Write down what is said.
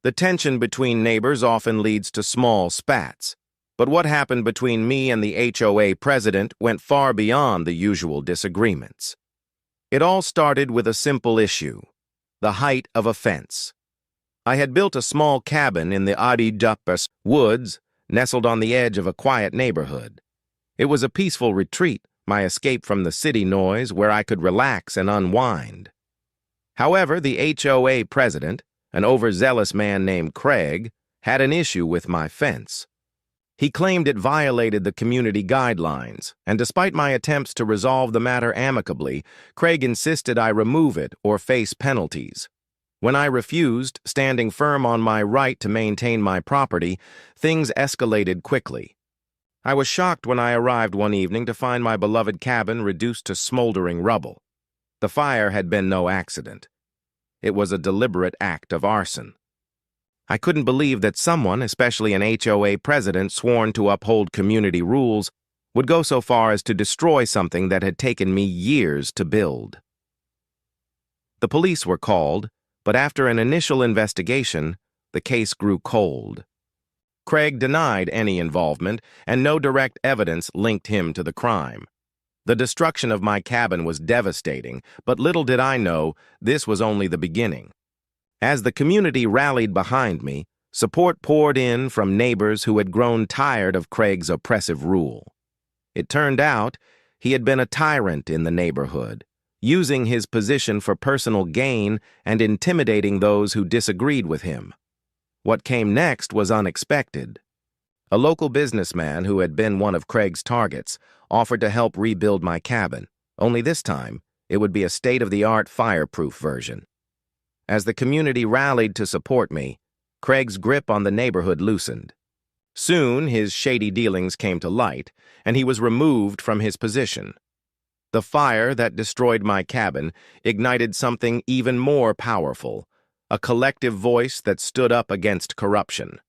The tension between neighbors often leads to small spats, but what happened between me and the HOA president went far beyond the usual disagreements. It all started with a simple issue: the height of a fence. I had built a small cabin in the Adidas woods, nestled on the edge of a quiet neighborhood. It was a peaceful retreat, my escape from the city noise, where I could relax and unwind. However, the HOA president, an overzealous man named Craig, had an issue with my fence. He claimed it violated the community guidelines, and despite my attempts to resolve the matter amicably, Craig insisted I remove it or face penalties. When I refused, standing firm on my right to maintain my property, things escalated quickly. I was shocked when I arrived one evening to find my beloved cabin reduced to smoldering rubble. The fire had been no accident. It was a deliberate act of arson. I couldn't believe that someone, especially an HOA president sworn to uphold community rules, would go so far as to destroy something that had taken me years to build. The police were called, but after an initial investigation, the case grew cold. Craig denied any involvement, and no direct evidence linked him to the crime. The destruction of my cabin was devastating, but little did I know this was only the beginning. As the community rallied behind me, support poured in from neighbors who had grown tired of Craig's oppressive rule. It turned out he had been a tyrant in the neighborhood, using his position for personal gain and intimidating those who disagreed with him. What came next was unexpected. A local businessman who had been one of Craig's targets offered to help rebuild my cabin, only this time it would be a state-of-the-art fireproof version. As the community rallied to support me, Craig's grip on the neighborhood loosened. Soon, his shady dealings came to light, and he was removed from his position. The fire that destroyed my cabin ignited something even more powerful, a collective voice that stood up against corruption.